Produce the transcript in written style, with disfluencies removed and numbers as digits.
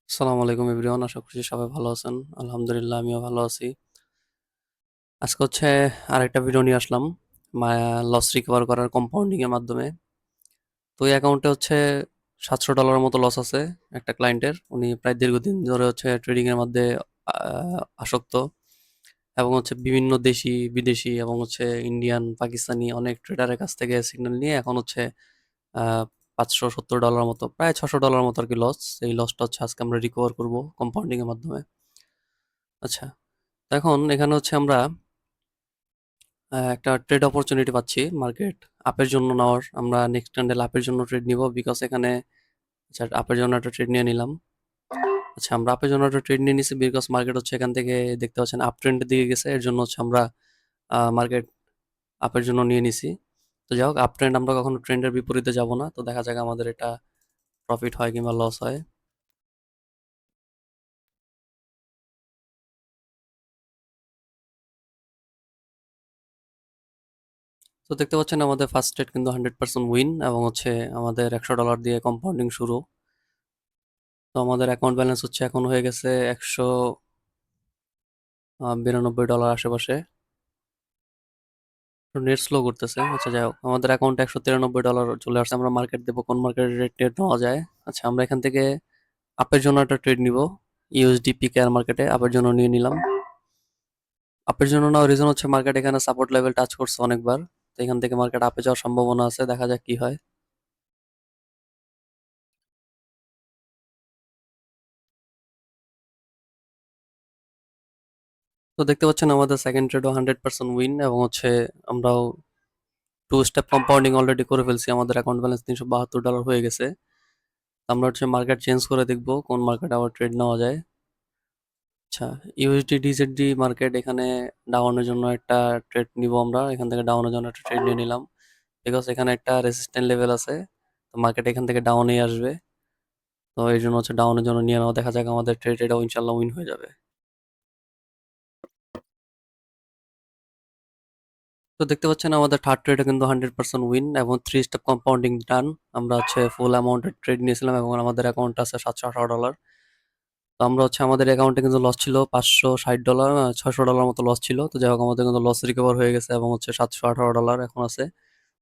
আসসালামু আলাইকুম এভরিওয়ান। আশা করছি সবাই ভালো আছেন। আলহামদুলিল্লাহ আমিও ভালো আছি। আজকে হচ্ছে আরেকটা ভিডিও নিয়ে আসলাম লস রিকভার করার কম্পাউন্ডিং এর মাধ্যমে। তো এই অ্যাকাউন্টে হচ্ছে $700 মতো লস আছে একটা ক্লায়েন্টের। উনি প্রায় দীর্ঘদিন ধরে হচ্ছে ট্রেডিং এর মধ্যে আসক্ত এবং হচ্ছে বিভিন্ন দেশি বিদেশি এবং হচ্ছে ইন্ডিয়ান পাকিস্তানি অনেক ট্রেডারের কাছ থেকে সিগন্যাল নিয়ে এখন হচ্ছে আহ $570 মতো প্রায় $600 মতো আর কি লস। এই লসটা হচ্ছে আজকে আমরা রিকভার করব কম্পাউন্ডিং এর মাধ্যমে। আচ্ছা, তো এখন এখানে হচ্ছে আমরা একটা ট্রেড অপরচুনিটি পাচ্ছি মার্কেট আপের জন্য নেওয়ার। আমরা নেক্সট ক্যান্ডেল আপের জন্য ট্রেড নিব বিকজ এখানে আচ্ছা আপের জন্য একটা ট্রেড নিয়ে নিলাম। আচ্ছা, আমরা আপের জন্য একটা ট্রেড নিয়ে নিছি বিকজ মার্কেট হচ্ছে এখান থেকে দেখতে পাচ্ছেন আপ ট্রেন্ডের দিকে গেছে, এর জন্য হচ্ছে আমরা মার্কেট আপের জন্য নিয়ে নিছি। তো যাই হোক, আপ ট্রেন্ড আমরা কখনো ট্রেন্ডের বিপরীতে যাব না, তো দেখা যাক আমাদের এটা প্রফিট হয় কিংবা লস হয়। তো দেখতে পাচ্ছেন আমাদের ফার্স্ট ট্রেড কিন্তু 100% উইন এবং হচ্ছে আমাদের $100 দিয়ে কম্পাউন্ডিং শুরু। তো আমাদের অ্যাকাউন্ট ব্যালেন্স হচ্ছে এখন হয়ে গেছে $192 আশেপাশে। নেট স্লো করতেছে। আচ্ছা যাই হোক, আমাদের অ্যাকাউন্টে $193 চলে আসছে। আমরা মার্কেট দেবো কোন মার্কেট ট্রেড নেওয়া যায়। আচ্ছা, আমরা এখান থেকে আপের জন্য একটা ট্রেড নিব। ইউএসডি পিকেআর মার্কেটে আপের জন্য নিয়ে নিলাম। আপের জন্য নেওয়ার রিজন হচ্ছে মার্কেট এখানে সাপোর্ট লেভেল টাচ করছে অনেকবার। তো এখান থেকে মার্কেট আপে যাওয়ার সম্ভাবনা আছে, দেখা যাক কি হয়। তো দেখতে পাচ্ছেন আমাদের সেকেন্ড ট্রেডও 100% উইন এবং হচ্ছে আমরাও টু স্টেপ কম্পাউন্ডিং অলরেডি করে ফেলছি। আমাদের অ্যাকাউন্ট ব্যালেন্স $372 হয়ে গেছে। আমরা হচ্ছে মার্কেট চেঞ্জ করে দেখবো কোন মার্কেটে আবার ট্রেড নেওয়া যায়। আচ্ছা, ইউএসডি ডিজেডি মার্কেট এখানে ডাউনের জন্য একটা ট্রেড নিব আমরা। এখান থেকে ডাউনের জন্য একটা ট্রেড নিয়ে নিলাম বিকজ এখানে একটা রেসিস্ট্যান্ট লেভেল আছে। তো মার্কেট এখান থেকে ডাউনেই আসবে। তো এই জন্য হচ্ছে ডাউনের জন্য নিয়ে নেওয়া, দেখা যাক আমাদের ট্রেড এটাও ইনশাল্লাহ উইন হয়ে যাবে। তো দেখতে পাচ্ছেন আমাদের থার্ড ট্রেডে কিন্তু 100% উইন এবং থ্রি স্টেপ কম্পাউন্ডিং ডান। আমরা হচ্ছে ফুল অ্যামাউন্টের ট্রেড নিয়েছিলাম এবং আমাদের অ্যাকাউন্ট আছে $718। তো আমরা হচ্ছে আমাদের অ্যাকাউন্টে কিন্তু লস ছিল $560, $600 মতো লস ছিল। তো যাই হোক, আমাদের কিন্তু লস রিকভার হয়ে গেছে এবং হচ্ছে $718 এখন আছে।